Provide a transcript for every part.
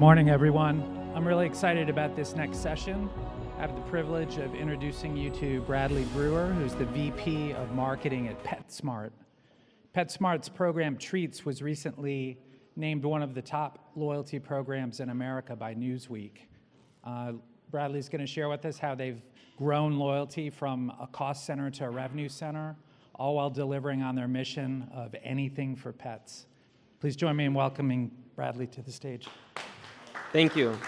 morning, everyone. I'm really excited about this next session. I have the privilege of introducing you to Bradley Breuer, who's the VP of Marketing at PetSmart. PetSmart's program Treats was recently named one of the top loyalty programs in America by Newsweek. Bradley's going to share with us how they've grown loyalty from a cost center to a revenue center, all while delivering on their mission of anything for pets. Please join me in welcoming Bradley to the stage. Thank you.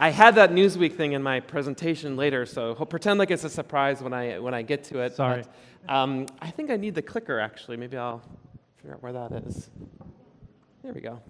I had that Newsweek thing in my presentation later, so pretend like it's a surprise when I get to it. Sorry. But, I think I need the clicker, actually. Maybe I'll figure out where that is. There we go.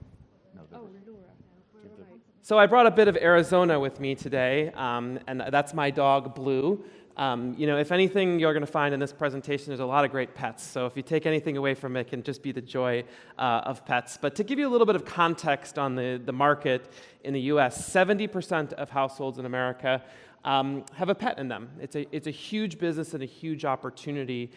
So I brought a bit of Arizona with me today, and that's my dog, Blue. If anything you're going to find in this presentation, there's a lot of great pets. So if you take anything away from it, it can just be the joy of pets. But to give you a little bit of context on the market in the U.S., 70% of households in America have a pet in them. It's a huge business and a huge opportunity.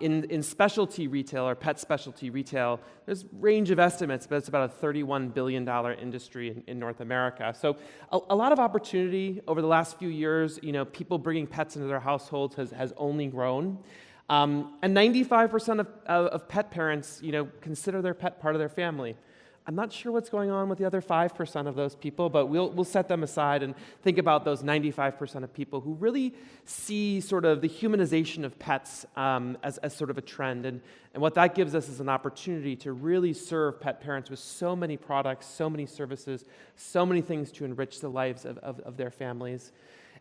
In specialty retail or pet specialty retail, there's a range of estimates, but it's about a $31 billion industry in North America. So a lot of opportunity over the last few years. People bringing pets into their households has only grown. And 95% of pet parents, consider their pet part of their family. I'm not sure what's going on with the other 5% of those people, but we'll set them aside and think about those 95% of people who really see sort of the humanization of pets as sort of a trend. And what that gives us is an opportunity to really serve pet parents with so many products, so many services, so many things to enrich the lives of their families.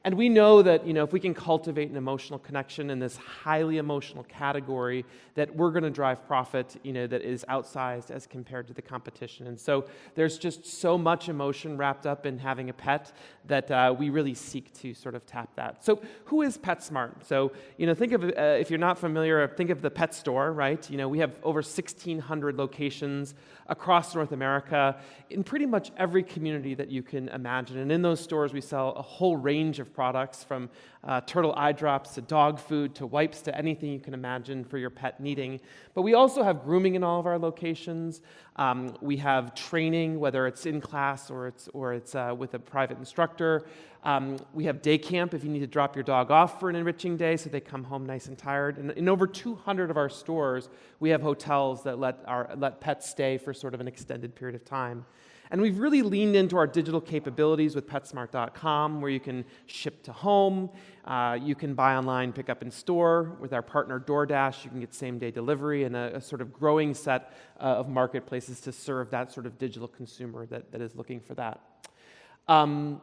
And we know that, if we can cultivate an emotional connection in this highly emotional category, that we're going to drive profit, that is outsized as compared to the competition. And so there's just so much emotion wrapped up in having a pet that we really seek to sort of tap that. So who is PetSmart? So, think of, if you're not familiar, think of the pet store, right? We have over 1,600 locations across North America in pretty much every community that you can imagine. And in those stores, we sell a whole range of products, from turtle eye drops to dog food to wipes to anything you can imagine for your pet needing. But we also have grooming in all of our locations. We have training, whether it's in class or it's with a private instructor. We have day camp if you need to drop your dog off for an enriching day so they come home nice and tired. And in over 200 of our stores, we have hotels that let pets stay for sort of an extended period of time. And we've really leaned into our digital capabilities with PetSmart.com, where you can ship to home, you can buy online, pick up in store. With our partner DoorDash, you can get same-day delivery, and a sort of growing set of marketplaces to serve that sort of digital consumer that is looking for that. Our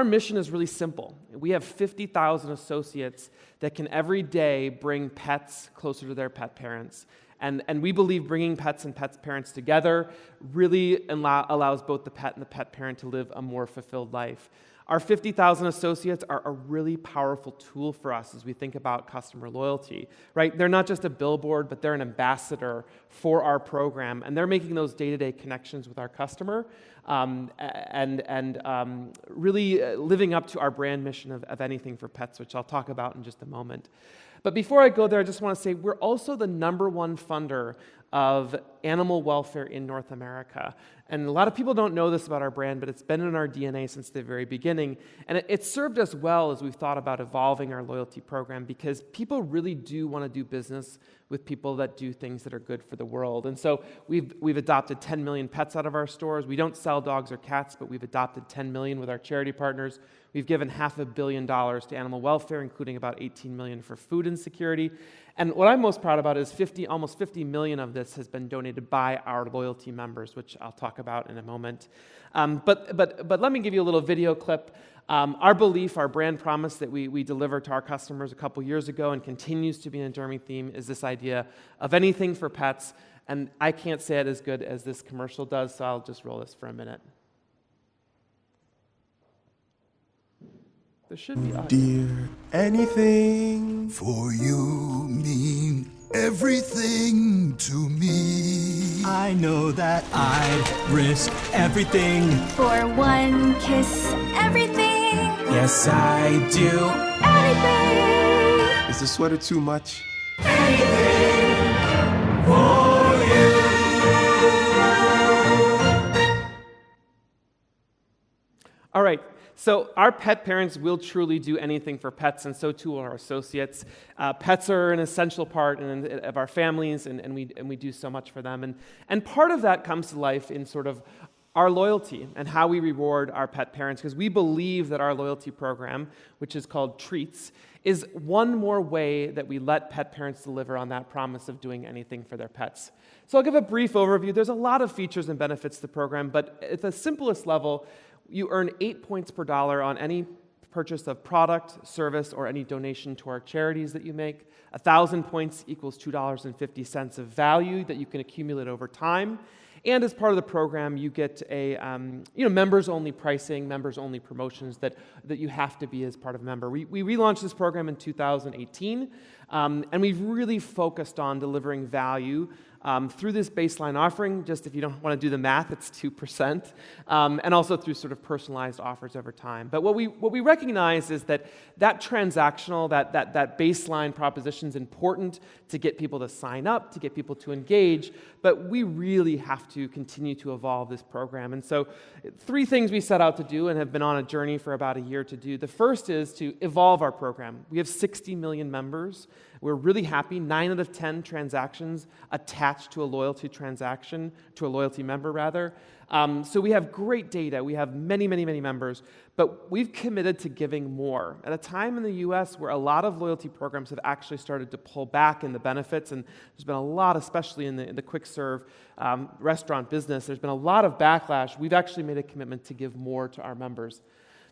mission is really simple. We have 50,000 associates that can every day bring pets closer to their pet parents. And we believe bringing pets and pet parents together really allows both the pet and the pet parent to live a more fulfilled life. Our 50,000 associates are a really powerful tool for us as we think about customer loyalty, right? They're not just a billboard, but they're an ambassador for our program, and they're making those day-to-day connections with our customer and really living up to our brand mission of anything for pets, which I'll talk about in just a moment. But before I go there, I just want to say we're also the #1 funder of animal welfare in North America. And a lot of people don't know this about our brand, but it's been in our DNA since the very beginning. And it served us well as we've thought about evolving our loyalty program, because people really do want to do business with people that do things that are good for the world. And so we've adopted 10 million pets out of our stores. We don't sell dogs or cats, but we've adopted 10 million with our charity partners. We've given $500 million to animal welfare, including about 18 million for food insecurity. And what I'm most proud about is almost 50 million of this has been donated by our loyalty members, which I'll talk about in a moment. But let me give you a little video clip. Our belief, our brand promise that we delivered to our customers a couple years ago and continues to be an enduring theme is this idea of anything for pets. And I can't say it as good as this commercial does, so I'll just roll this for a minute. There should be audio. Dear, anything for you mean everything to me. I know that I'd risk everything for one kiss, everything. Yes, I do. Anything. Is the sweater too much? Anything for you. All right, so our pet parents will truly do anything for pets, and so too will our associates. Pets are an essential part of our families, and we do so much for them. And part of that comes to life in sort of our loyalty and how we reward our pet parents, because we believe that our loyalty program, which is called Treats, is one more way that we let pet parents deliver on that promise of doing anything for their pets. So I'll give a brief overview. There's a lot of features and benefits to the program, but at the simplest level, you earn 8 points per dollar on any purchase of product, service, or any donation to our charities that you make. 1,000 points equals $2.50 of value that you can accumulate over time. And as part of the program, you get a members-only pricing, members-only promotions that you have to be as part of a member. We relaunched this program in 2018, and we've really focused on delivering value through this baseline offering. Just if you don't want to do the math, it's 2%, and also through sort of personalized offers over time. But what we recognize is that transactional, that baseline proposition is important to get people to sign up, to get people to engage, but we really have to continue to evolve this program. And so 3 things we set out to do and have been on a journey for about a year to do. The first is to evolve our program. We have 60 million members. We're really happy. 9 out of 10 transactions attached to a loyalty transaction, to a loyalty member rather. So we have great data. We have many, many, many members, but we've committed to giving more. At a time in the US where a lot of loyalty programs have actually started to pull back in the benefits, and there's been a lot, especially in the quick serve restaurant business, there's been a lot of backlash. We've actually made a commitment to give more to our members.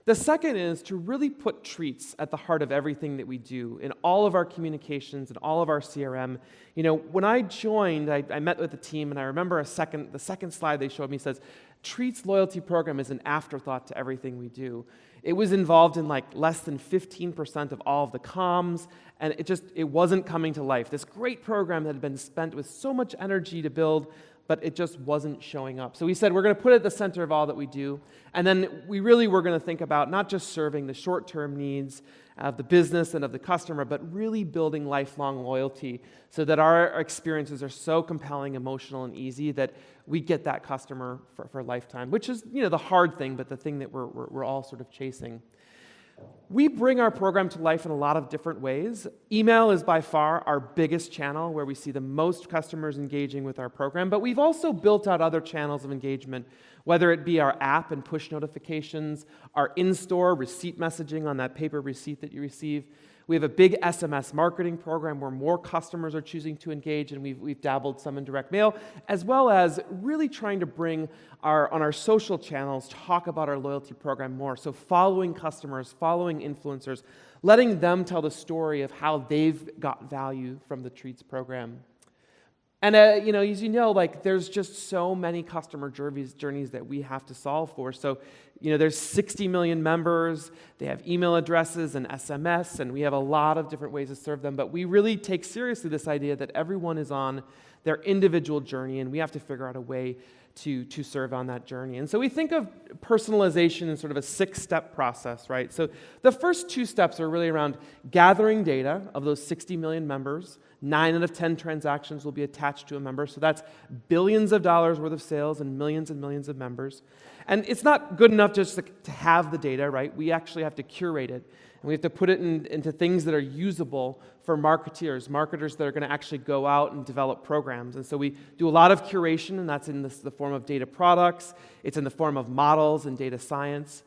The second is to really put treats at the heart of everything that we do in all of our communications and all of our CRM. You know, when I joined, I met with the team, and I remember the second slide they showed me says, Treats loyalty program is an afterthought to everything we do. It was involved in like less than 15% of all of the comms, and it wasn't coming to life. This great program that had been spent with so much energy to build, but it just wasn't showing up. So we said we're going to put it at the center of all that we do, and then we really were going to think about not just serving the short-term needs of the business and of the customer, but really building lifelong loyalty so that our experiences are so compelling, emotional, and easy that we get that customer for a lifetime, which is the hard thing, but the thing that we're all sort of chasing. We bring our program to life in a lot of different ways. Email is by far our biggest channel where we see the most customers engaging with our program, but we've also built out other channels of engagement, whether it be our app and push notifications, our in-store receipt messaging on that paper receipt that you receive. We have a big SMS marketing program where more customers are choosing to engage, and we've dabbled some in direct mail, as well as really trying to bring on our social channels, talk about our loyalty program more. So following customers, following influencers, letting them tell the story of how they've got value from the Treats program. And as you know, there's just so many customer journeys that we have to solve for. So, there's 60 million members. They have email addresses and SMS, and we have a lot of different ways to serve them. But we really take seriously this idea that everyone is on their individual journey, and we have to figure out a way to serve on that journey. And so we think of personalization in sort of a 6-step process, right? So the first 2 steps are really around gathering data of those 60 million members. 9 out of 10 transactions will be attached to a member. So that's billions of dollars worth of sales and millions of members. And it's not good enough just to have the data, right? We actually have to curate it. And we have to put it into things that are usable for marketers that are going to actually go out and develop programs. And so we do a lot of curation, and that's in the form of data products. It's in the form of models and data science.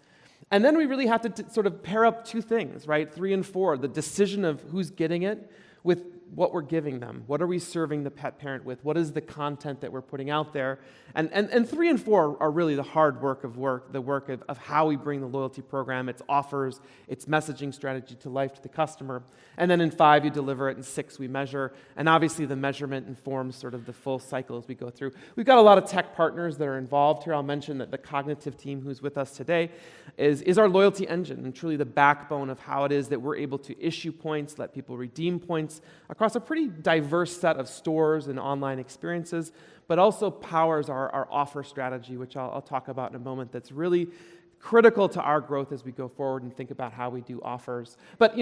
And then we really have to sort of pair up 2 things, right? 3 and 4, the decision of who's getting it with what we're giving them. What are we serving the pet parent with? What is the content that we're putting out there? And 3 and 4 are really the hard work, the work of how we bring the loyalty program, its offers, its messaging strategy to life to the customer. And then in 5, you deliver it. In 6, we measure. And obviously the measurement informs sort of the full cycle as we go through. We've got a lot of tech partners that are involved here. I'll mention that the cognitive team who's with us today is our loyalty engine and truly the backbone of how it is that we're able to issue points, let people redeem points across a pretty diverse set of stores and online experiences, but also powers our offer strategy, which I'll talk about in a moment, that's really critical to our growth as we go forward and think about how we do offers. But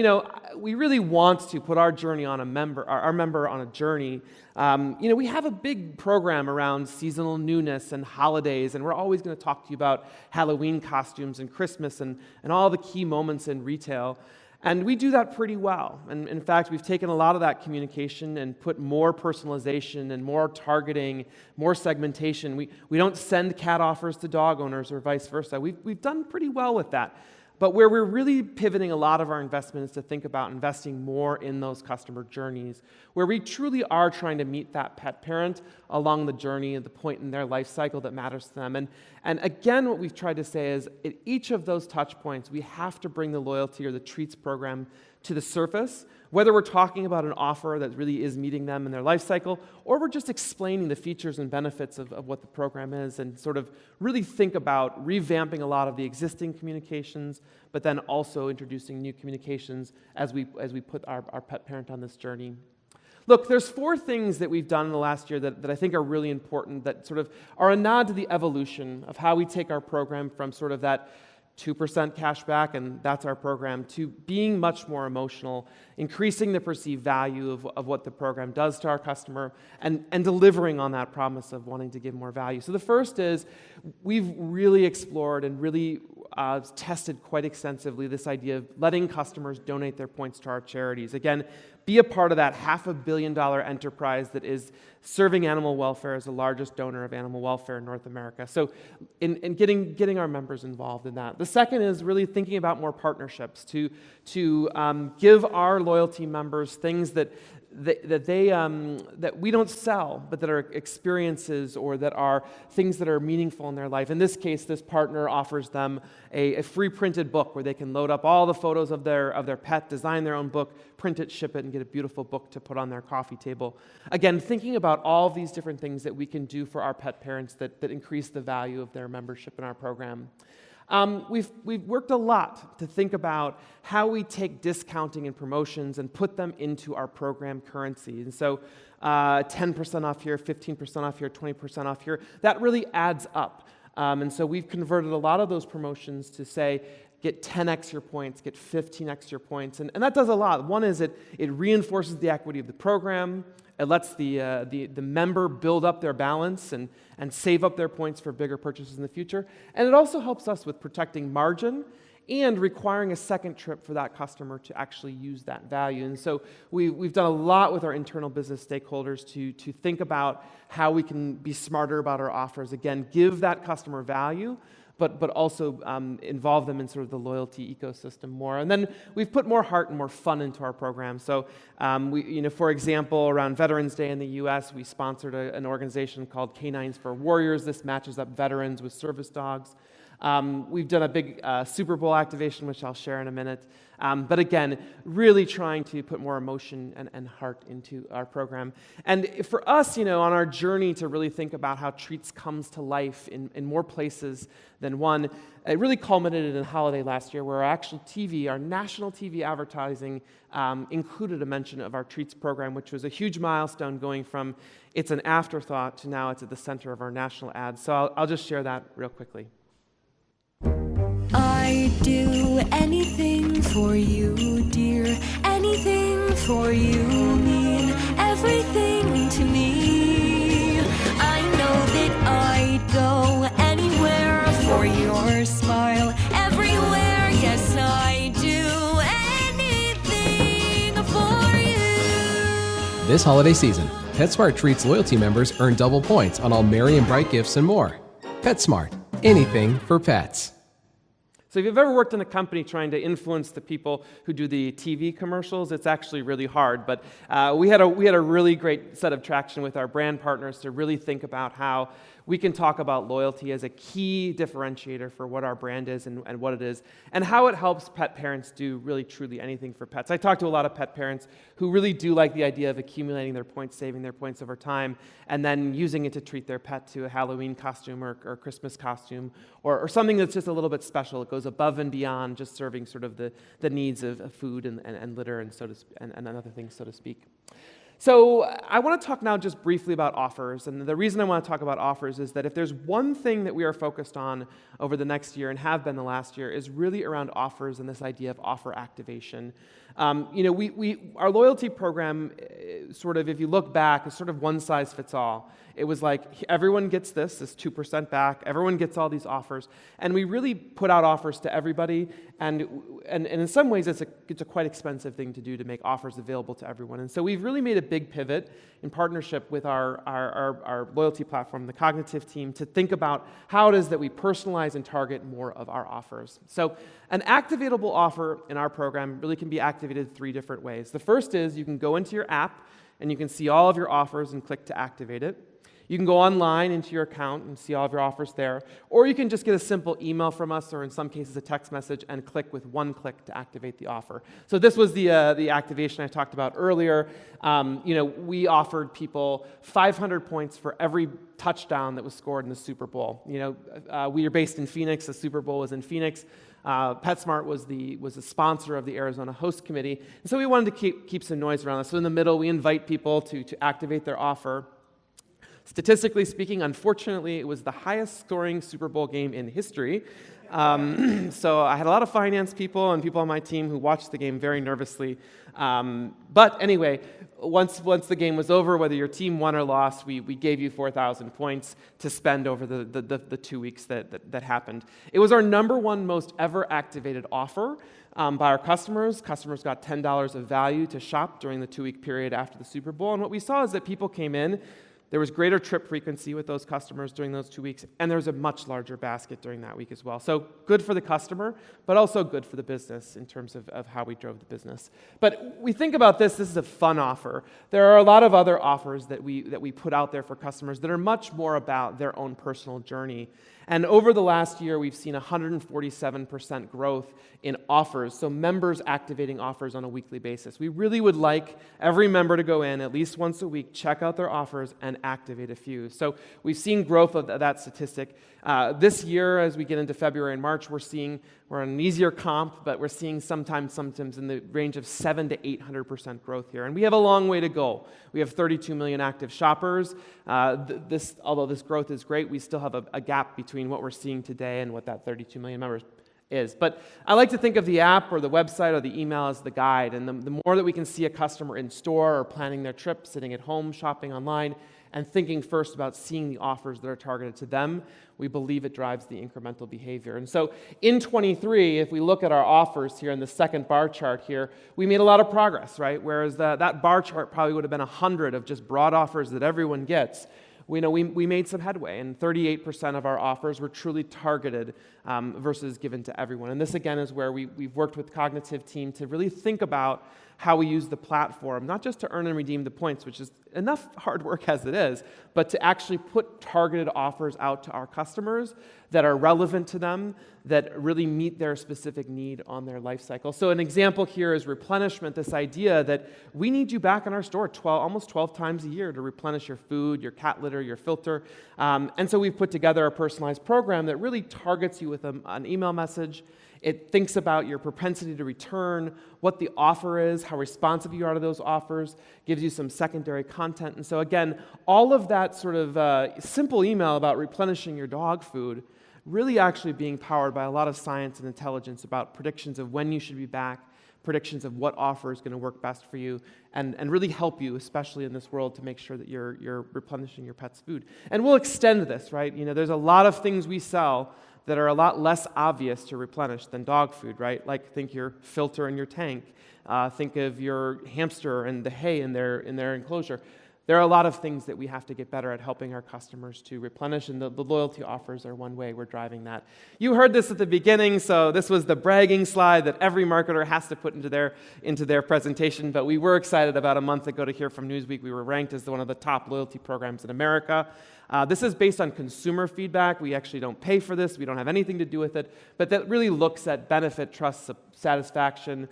we really want to put our journey on our member on a journey. We have a big program around seasonal newness and holidays, and we're always going to talk to you about Halloween costumes and Christmas and all the key moments in retail. And we do that pretty well. And in fact, we've taken a lot of that communication and put more personalization and more targeting, more segmentation. We don't send cat offers to dog owners or vice versa. We've done pretty well with that. But where we're really pivoting a lot of our investment is to think about investing more in those customer journeys, where we truly are trying to meet that pet parent along the journey at the point in their life cycle that matters to them. And again, what we've tried to say is at each of those touch points, we have to bring the loyalty or the treats program to the surface, whether we're talking about an offer that really is meeting them in their life cycle, or we're just explaining the features and benefits of what the program is, and sort of really think about revamping a lot of the existing communications, but then also introducing new communications as we put our pet parent on this journey. Look, there's 4 things that we've done in the last year that I think are really important, that sort of are a nod to the evolution of how we take our program from sort of that 2% cash back, and that's our program, to being much more emotional, increasing the perceived value of what the program does to our customer, and delivering on that promise of wanting to give more value. So the first is we've really explored and really tested quite extensively this idea of letting customers donate their points to our charities. Again, be a part of that $500 million enterprise that is serving animal welfare as the largest donor of animal welfare in North America. So in getting our members involved in that. The second is really thinking about more partnerships to give our loyalty members things that we don't sell, but that are experiences or that are things that are meaningful in their life. In this case, this partner offers them a free printed book where they can load up all the photos of their pet, design their own book, print it, ship it, and get a beautiful book to put on their coffee table. Again, thinking about all of these different things that we can do for our pet parents that increase the value of their membership in our program. We've worked a lot to think about how we take discounting and promotions and put them into our program currency. And so 10% off here, 15% off here, 20% off here, that really adds up. And so we've converted a lot of those promotions to say, get 10x your points, get 15x your points. And that does a lot. One is it reinforces the equity of the program. It lets the member build up their balance and save up their points for bigger purchases in the future. And it also helps us with protecting margin and requiring a second trip for that customer to actually use that value. And so we've done a lot with our internal business stakeholders to think about how we can be smarter about our offers. Again, give that customer value, but also involve them in sort of the loyalty ecosystem more. And then we've put more heart and more fun into our program. So, for example, around Veterans Day in the U.S., we sponsored an organization called Canines for Warriors. This matches up veterans with service dogs. We've done a big Super Bowl activation, which I'll share in a minute. But again, really trying to put more emotion and heart into our program. And for us, on our journey to really think about how treats comes to life in more places than one, it really culminated in holiday last year, where our national TV advertising included a mention of our treats program, which was a huge milestone, going from it's an afterthought to now it's at the center of our national ads. So I'll just share that real quickly. I'd do anything for you, dear. Anything for you mean everything to me. I know that I'd go anywhere for your smile. Everywhere, yes, I'd do anything for you. This holiday season, PetSmart treats loyalty members earn double points on all merry and bright gifts and more. PetSmart, anything for pets. So if you've ever worked in a company trying to influence the people who do the TV commercials, it's actually really hard. But we had a really great set of traction with our brand partners to really think about how we can talk about loyalty as a key differentiator for what our brand is and what it is, and how it helps pet parents do really truly anything for pets. I talk to a lot of pet parents who really do like the idea of accumulating their points, saving their points over time, and then using it to treat their pet to a Halloween costume or Christmas costume or something that's just a little bit special. It goes above and beyond just serving sort of the needs of food and litter and other things, so to speak. So I want to talk now just briefly about offers. And the reason I want to talk about offers is that if there's one thing that we are focused on over the next year and have been the last year is really around offers and this idea of offer activation. Our loyalty program, sort of, if you look back, is sort of one size fits all. It was like everyone gets this 2% back, everyone gets all these offers, and we really put out offers to everybody, and in some ways it's a quite expensive thing to do to make offers available to everyone. And so we've really made a big pivot in partnership with our loyalty platform, the Cognitive team, to think about how it is that we personalize and target more of our offers. So an activatable offer in our program really can be activated 3 different ways. The first is you can go into your app and you can see all of your offers and click to activate it. You can go online into your account and see all of your offers there, or you can just get a simple email from us, or in some cases a text message, and click with one click to activate the offer. So this was the activation I talked about earlier. We offered people 500 points for every touchdown that was scored in the Super Bowl. We are based in Phoenix. The Super Bowl was in Phoenix. PetSmart was the sponsor of the Arizona host committee, and so we wanted to keep some noise around this. So in the middle, we invite people to activate their offer. Statistically speaking, unfortunately, it was the highest scoring Super Bowl game in history. So I had a lot of finance people and people on my team who watched the game very nervously. But anyway, once the game was over, whether your team won or lost, we gave you 4,000 points to spend over the 2 weeks that happened. It was our #1 most ever activated offer by our customers. Customers got $10 of value to shop during the 2-week period after the Super Bowl. And what we saw is that people came in. There was greater trip frequency with those customers during those 2 weeks, and there was a much larger basket during that week as well. So good for the customer, but also good for the business in terms of how we drove the business. But we think about this is a fun offer. There are a lot of other offers that we put out there for customers that are much more about their own personal journey. And over the last year, we've seen 147% growth in offers, so members activating offers on a weekly basis. We really would like every member to go in at least once a week, check out their offers, and activate a few. So we've seen growth of that statistic. This year, as we get into February and March, we're on an easier comp, but we're seeing sometimes in the range of 700% to 800% growth here. And we have a long way to go. We have 32 million active shoppers. Although this growth is great, we still have a gap between what we're seeing today and what that 32 million members is. But I like to think of the app or the website or the email as the guide. And the more that we can see a customer in store or planning their trip, sitting at home, shopping online, and thinking first about seeing the offers that are targeted to them, we believe it drives the incremental behavior. And so in 23, if we look at our offers here in the second bar chart here, we made a lot of progress, right? Whereas that bar chart probably would have been 100 of just broad offers that everyone gets. We made some headway, and 38% of our offers were truly targeted versus given to everyone. And this, again, is where we've worked with the Cognitive team to really think about how we use the platform, not just to earn and redeem the points, which is enough hard work as it is, but to actually put targeted offers out to our customers that are relevant to them, that really meet their specific need on their life cycle. So an example here is replenishment, this idea that we need you back in our store almost 12 times a year to replenish your food, your cat litter, your filter. And so we've put together a personalized program that really targets you with an email message. It thinks about your propensity to return, what the offer is, how responsive you are to those offers, gives you some secondary content. And so again, all of that sort of simple email about replenishing your dog food really actually being powered by a lot of science and intelligence about predictions of when you should be back, predictions of what offer is going to work best for you, and really help you, especially in this world, to make sure that you're replenishing your pet's food. And we'll extend this, right? There's a lot of things we sell that are a lot less obvious to replenish than dog food, right? Like think your filter in your tank. Think of your hamster and the hay in their enclosure. There are a lot of things that we have to get better at helping our customers to replenish, and the loyalty offers are one way we're driving that. You heard this at the beginning, so this was the bragging slide that every marketer has to put into their presentation, but we were excited about a month ago to hear from Newsweek we were ranked as one of the top loyalty programs in America. This is based on consumer feedback. We actually don't pay for this. We don't have anything to do with it, but that really looks at benefit, trust, satisfaction,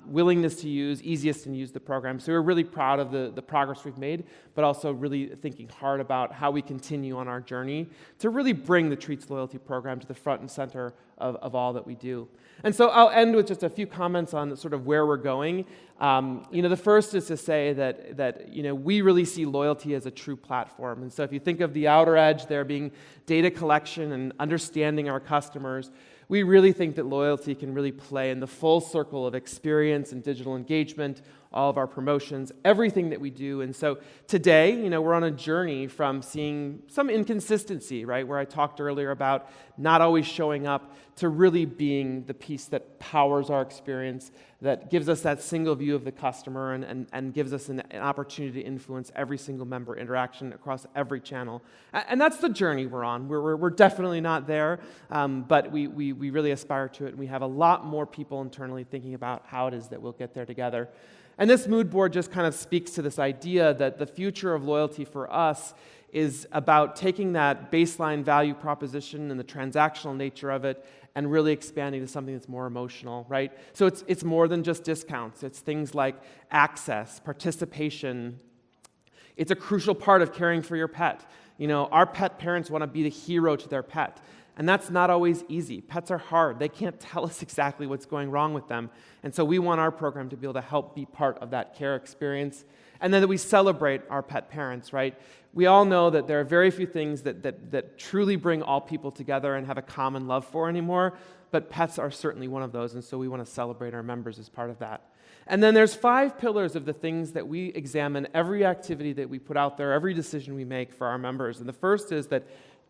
willingness to use, easiest to use the program. So we're really proud of the progress we've made, but also really thinking hard about how we continue on our journey to really bring the Treats loyalty program to the front and center of all that we do. And so I'll end with just a few comments on sort of where we're going. The first is to say that we really see loyalty as a true platform. And so if you think of the outer edge there being data collection and understanding our customers, we really think that loyalty can really play in the full circle of experience and digital engagement, all of our promotions, everything that we do. And so today, we're on a journey from seeing some inconsistency, right, where I talked earlier about not always showing up, to really being the piece that powers our experience, that gives us that single view of the customer and gives us an opportunity to influence every single member interaction across every channel. And that's the journey we're on. We're definitely not there, but we really aspire to it, and we have a lot more people internally thinking about how it is that we'll get there together. And this mood board just kind of speaks to this idea that the future of loyalty for us is about taking that baseline value proposition and the transactional nature of it and really expanding to something that's more emotional, right? So it's more than just discounts. It's things like access, participation. It's a crucial part of caring for your pet. Our pet parents want to be the hero to their pet. And that's not always easy. Pets are hard. They can't tell us exactly what's going wrong with them. And so we want our program to be able to help be part of that care experience. And then that we celebrate our pet parents, right? We all know that there are very few things that truly bring all people together and have a common love for anymore, but pets are certainly one of those, and so we want to celebrate our members as part of that. And then there's 5 pillars of the things that we examine every activity that we put out there, every decision we make for our members. And the first is that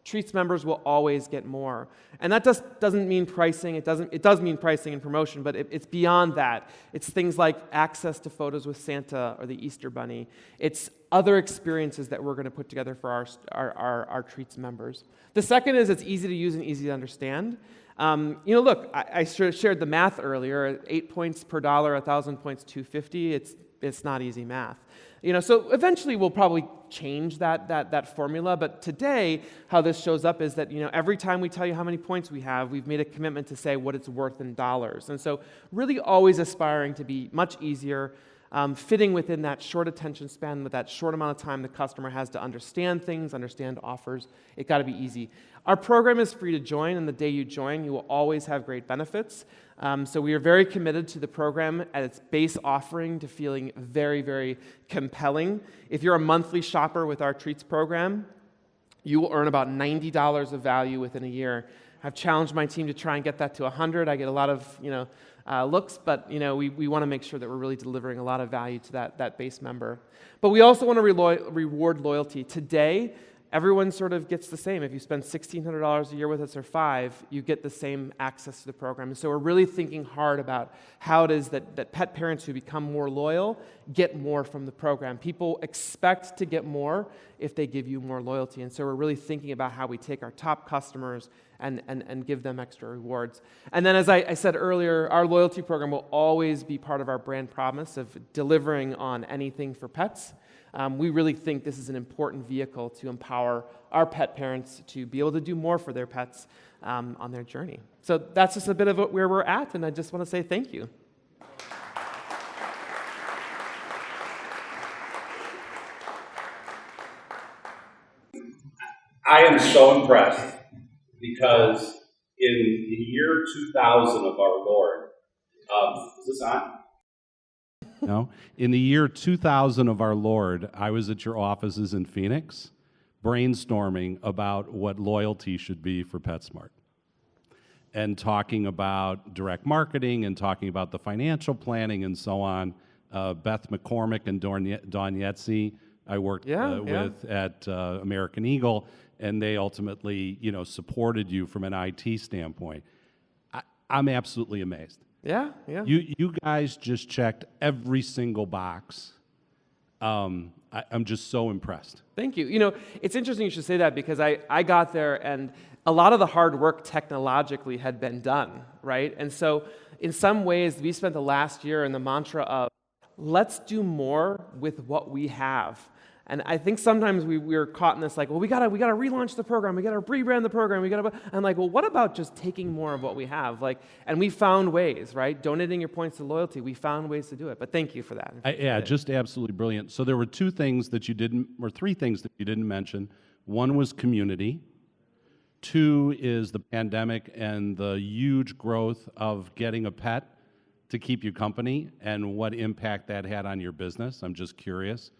Treats members will always get more. And that doesn't mean pricing. It does mean pricing and promotion, but it's beyond that. It's things like access to photos with Santa or the Easter Bunny. It's other experiences that we're going to put together for our Treats members. The second is it's easy to use and easy to understand. Look, I shared the math earlier. 8 points per dollar, 1,000 points, $250. It's not easy math. So eventually we'll probably change that formula, but today how this shows up is that every time we tell you how many points we have, we've made a commitment to say what it's worth in dollars. And so really always aspiring to be much easier, fitting within that short attention span, with that short amount of time the customer has to understand things, understand offers. It got to be easy. Our program is free to join, and the day you join, you will always have great benefits. So we are very committed to the program at its base offering to feeling very, very compelling. If you're a monthly shopper with our Treats program, you will earn about $90 of value within a year. I've challenged my team to try and get that to 100. I get a lot of looks, but we want to make sure that we're really delivering a lot of value to that base member. But we also want to reward loyalty. Today, everyone sort of gets the same. If you spend $1,600 a year with us or $5,000, you get the same access to the program. And so we're really thinking hard about how it is that pet parents who become more loyal get more from the program. People expect to get more if they give you more loyalty. And so we're really thinking about how we take our top customers and give them extra rewards. And then, as I said earlier, our loyalty program will always be part of our brand promise of delivering on anything for pets. We really think this is an important vehicle to empower our pet parents to be able to do more for their pets on their journey. So that's just a bit of where we're at, and I just want to say thank you. I am so impressed because in the year 2000 of our Lord, is this on? No. In the year 2000 of our Lord, I was at your offices in Phoenix brainstorming about what loyalty should be for PetSmart and talking about direct marketing and talking about the financial planning and so on. Beth McCormick and Dawn Yetzi, I worked with at American Eagle, and they ultimately, supported you from an IT standpoint. I'm absolutely amazed. Yeah. You guys just checked every single box. I'm just so impressed. Thank you. It's interesting you should say that because I got there and a lot of the hard work technologically had been done, right? And so in some ways, we spent the last year in the mantra of let's do more with what we have. And I think sometimes we're caught in this like, well, we gotta relaunch the program, we gotta rebrand the program, and like, well, what about just taking more of what we have? Like, and we found ways, right? Donating your points to loyalty, we found ways to do it. But thank you for that. Yeah, just absolutely brilliant. So there were three things that you didn't mention. One was community. Two is the pandemic and the huge growth of getting a pet to keep you company and what impact that had on your business. I'm just curious.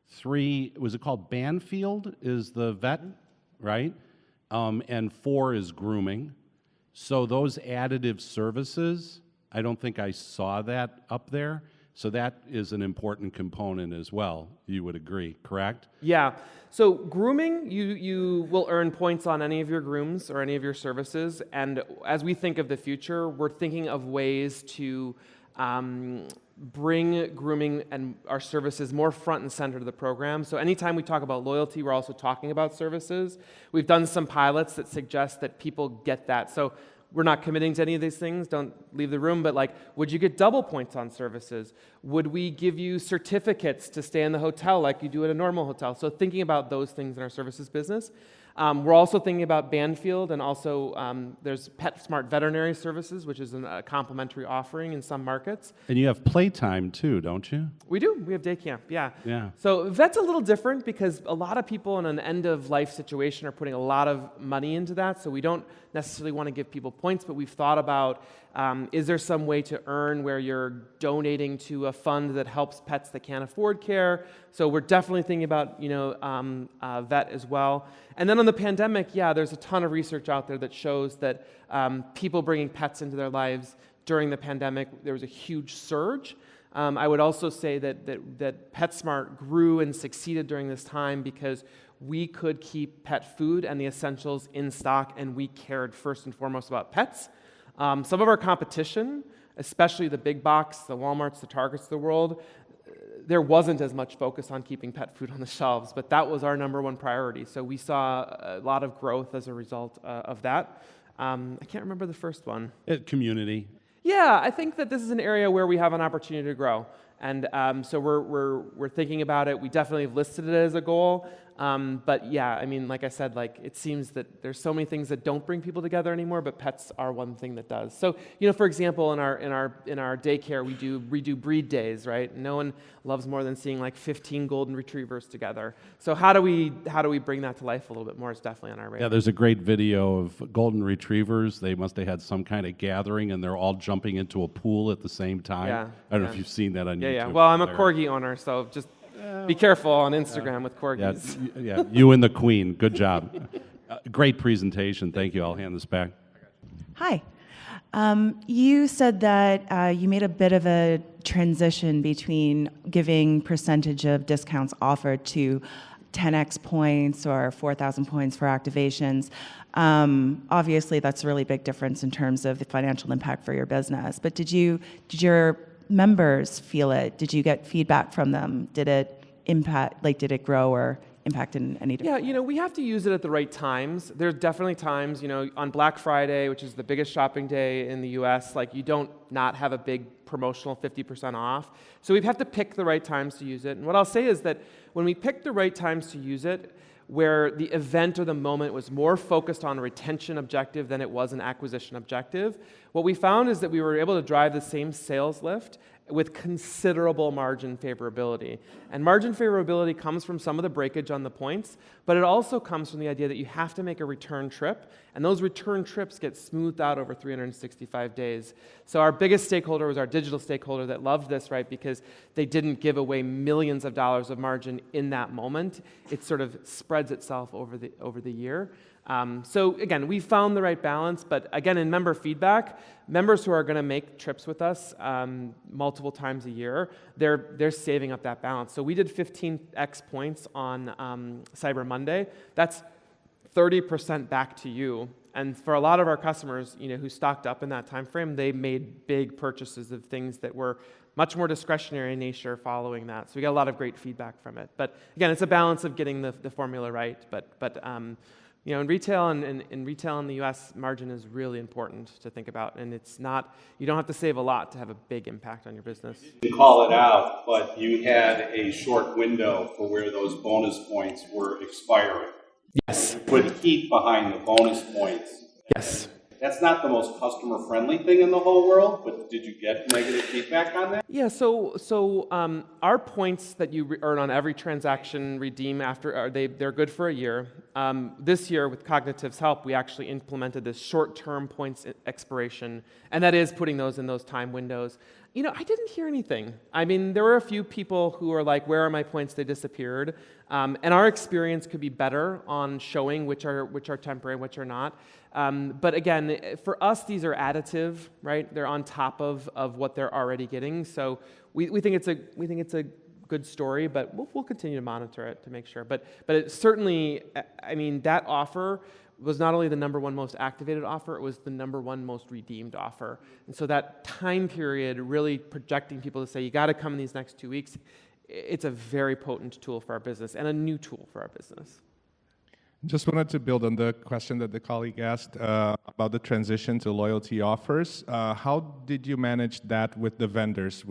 Three, was it called Banfield is the vet, right? And four is grooming. So those additive services, I don't think I saw that up there. So that is an important component as well, you would agree, correct? Yeah. So grooming, you will earn points on any of your grooms or any of your services. And as we think of the future, we're thinking of ways to bring grooming and our services more front and center to the program. So anytime we talk about loyalty, we're also talking about services. We've done some pilots that suggest that people get that. So we're not committing to any of these things, don't leave the room, but like, would you get double points on services? Would we give you certificates to stay in the hotel like you do at a normal hotel? So thinking about those things in our services business. We're also thinking about Banfield, and also there's PetSmart Veterinary Services, which is a complementary offering in some markets. And you have playtime too, don't you? We do. We have day camp, yeah. Yeah. So vet's a little different because a lot of people in an end-of-life situation are putting a lot of money into that, so we don't necessarily want to give people points, but we've thought about, is there some way to earn where you're donating to a fund that helps pets that can't afford care? So we're definitely thinking about, vet as well. And then on the pandemic, yeah, there's a ton of research out there that shows that people bringing pets into their lives during the pandemic, there was a huge surge. I would also say that PetSmart grew and succeeded during this time because we could keep pet food and the essentials in stock, and we cared first and foremost about pets. Some of our competition, especially the big box, the Walmarts, the Targets of the world, there wasn't as much focus on keeping pet food on the shelves, but that was our number one priority. So we saw a lot of growth as a result of that. I can't remember the first one. Community. Yeah, I think that this is an area where we have an opportunity to grow. And so we're thinking about it. We definitely have listed it as a goal. But yeah, I mean, like I said, like it seems that there's so many things that don't bring people together anymore, but pets are one thing that does. So, for example, in our daycare, we do breed days, right? No one loves more than seeing like 15 golden retrievers together. So how do we bring that to life a little bit more? It's definitely on our radar. Yeah, there's a great video of golden retrievers. They must have had some kind of gathering, and they're all jumping into a pool at the same time. Yeah, I don't know if you've seen that on YouTube. Yeah. Well, I'm a corgi owner, so just be careful on Instagram with corgis. Yeah, you and the queen. Good job. Great presentation. Thank you. I'll hand this back. Hi. You said that you made a bit of a transition between giving percentage of discounts offered to 10x points or 4,000 points for activations. Obviously, that's a really big difference in terms of the financial impact for your business. But did your members feel it? Did you get feedback from them? Did it impact, did it grow or impact in any different way? Yeah, we have to use it at the right times. There's definitely times, on Black Friday, which is the biggest shopping day in the US, you don't not have a big promotional 50% off. So we have to pick the right times to use it. And what I'll say is that when we pick the right times to use it, where the event or the moment was more focused on a retention objective than it was an acquisition objective, what we found is that we were able to drive the same sales lift with considerable margin favorability. And margin favorability comes from some of the breakage on the points, but it also comes from the idea that you have to make a return trip, and those return trips get smoothed out over 365 days. So our biggest stakeholder was our digital stakeholder that loved this, right, because they didn't give away millions of dollars of margin in that moment. It sort of spreads itself over the year. So again, we found the right balance, but again, in member feedback, members who are going to make trips with us multiple times a year, they're saving up that balance. So we did 15x points on Cyber Monday. That's 30% back to you. And for a lot of our customers, who stocked up in that time frame, they made big purchases of things that were much more discretionary in nature following that. So we got a lot of great feedback from it. But again, it's a balance of getting the formula right, but You know, in retail and in retail in the U.S., margin is really important to think about, and it's not. You don't have to save a lot to have a big impact on your business. You didn't call it out, but you had a short window for where those bonus points were expiring. Yes. You put heat behind the bonus points. Yes. That's not the most customer-friendly thing in the whole world, but did you get negative feedback on that? Yeah, so our points that you earn on every transaction redeem after, they're good for a year. This year, with Cognitive's help, we actually implemented this short-term points expiration, and that is putting those in those time windows. You know, I didn't hear anything. I mean, there were a few people who are like, where are my points? They disappeared. And our experience could be better on showing which are temporary and which are not. But again, for us, these are additive, right? They're on top of what they're already getting. So we think it's a good story, but we'll continue to monitor it to make sure. But it certainly, I mean, that offer was not only the #1 most activated offer, it was the #1 most redeemed offer. And so that time period, really projecting people to say, you got to come in these next 2 weeks, it's a very potent tool for our business and a new tool for our business. Just wanted to build on the question that the colleague asked about the transition to loyalty offers. How did you manage that with the vendors,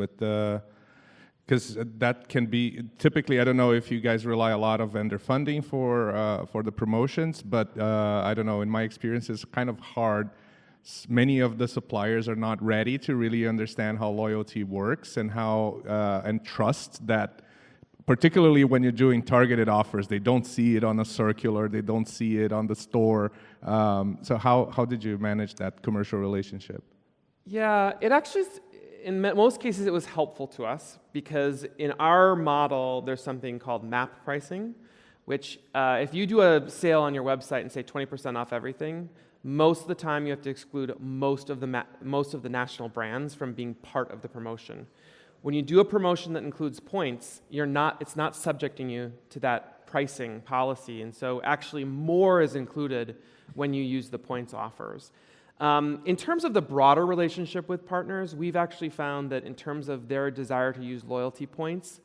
because that can be, typically, I don't know if you guys rely a lot of vendor funding for the promotions, but I don't know, in my experience, it's kind of hard. Many of the suppliers are not ready to really understand how loyalty works and and trust that, particularly when you're doing targeted offers, they don't see it on a circular, they don't see it on the store. So how did you manage that commercial relationship? Yeah, it actually, in most cases, it was helpful to us because in our model, there's something called MAP pricing, which if you do a sale on your website and say 20% off everything, most of the time you have to exclude most of the national brands from being part of the promotion. When you do a promotion that includes points, it's not subjecting you to that pricing policy, and so actually more is included when you use the points offers. In terms of the broader relationship with partners, we've actually found that in terms of their desire to use loyalty points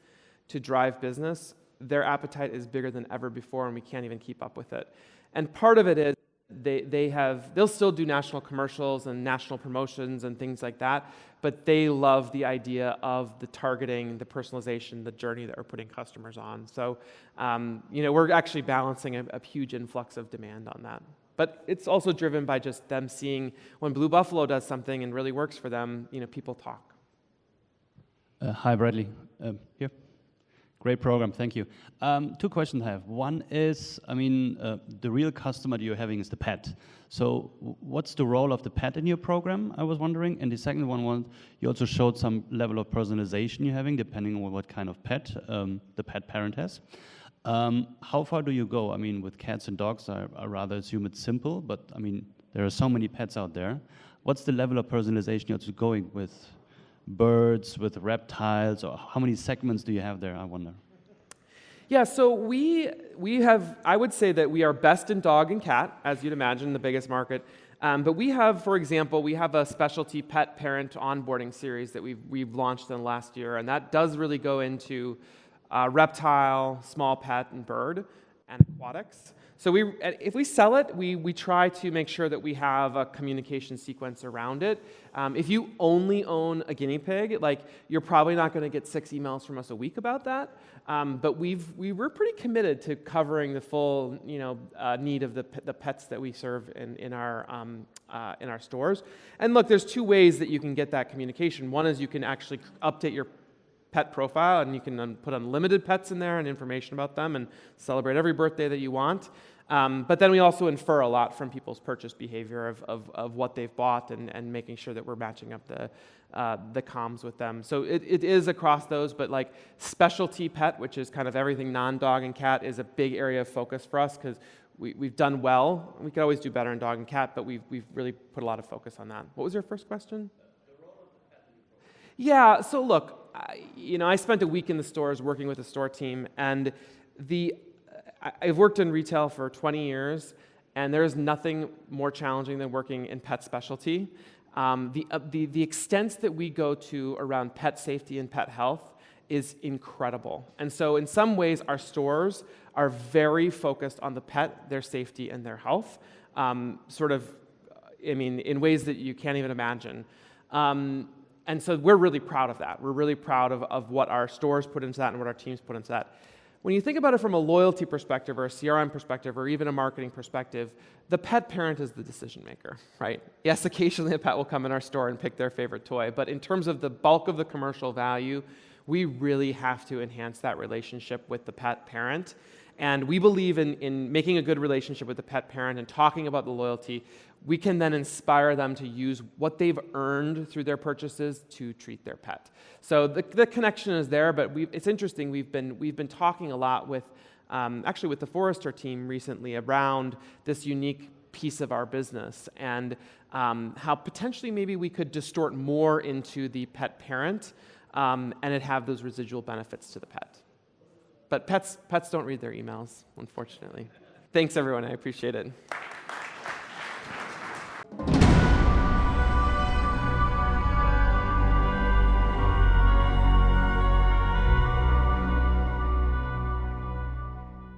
to drive business, their appetite is bigger than ever before, and we can't even keep up with it. And part of it is they'll still do national commercials and national promotions and things like that, but they love the idea of the targeting, the personalization, the journey that we're putting customers on. So, we're actually balancing a huge influx of demand on that. But it's also driven by just them seeing when Blue Buffalo does something and really works for them, people talk. Hi, Bradley. Here. Great program, thank you. 2 questions I have. One is, the real customer that you're having is the pet. So what's the role of the pet in your program, I was wondering? And the second one was, you also showed some level of personalization you're having, depending on what kind of pet the pet parent has. How far do you go? With cats and dogs, I rather assume it's simple, but there are so many pets out there. What's the level of personalization you're also going with? Birds, with reptiles, or how many segments do you have there, I wonder? Yeah, so we have, I would say that we are best in dog and cat, as you'd imagine, the biggest market. But we have, for example, a specialty pet parent onboarding series that we've launched in the last year, and that does really go into reptile, small pet, and bird, and aquatics. So if we sell it, we try to make sure that we have a communication sequence around it. If you only own a guinea pig, you're probably not going to get 6 emails from us a week about that. But we're pretty committed to covering the full need of the pets that we serve in our stores. And look, there's 2 ways that you can get that communication. One is you can actually update your pet profile, and you can put unlimited pets in there and information about them and celebrate every birthday that you want. But then we also infer a lot from people's purchase behavior of what they've bought and making sure that we're matching up the comms with them. So it is across those, but specialty pet, which is kind of everything non-dog and cat, is a big area of focus for us because we've done well. We could always do better in dog and cat, but we've really put a lot of focus on that. What was your first question? The role of the pet in the program. Yeah, so look, I spent a week in the stores working with the store team, and I've worked in retail for 20 years, and there's nothing more challenging than working in pet specialty. The extents that we go to around pet safety and pet health is incredible. And so in some ways, our stores are very focused on the pet, their safety, and their health, in ways that you can't even imagine. And so we're really proud of that. We're really proud of what our stores put into that and what our teams put into that. When you think about it from a loyalty perspective or a CRM perspective or even a marketing perspective, the pet parent is the decision maker, right? Yes, occasionally a pet will come in our store and pick their favorite toy, but in terms of the bulk of the commercial value, we really have to enhance that relationship with the pet parent. And we believe in making a good relationship with the pet parent and talking about the loyalty. We can then inspire them to use what they've earned through their purchases to treat their pet. So the connection is there, but it's interesting. We've been talking a lot with, actually with the Forrester team recently around this unique piece of our business and how potentially maybe we could distort more into the pet parent and it have those residual benefits to the pet. But pets don't read their emails, unfortunately. Thanks, everyone. I appreciate it.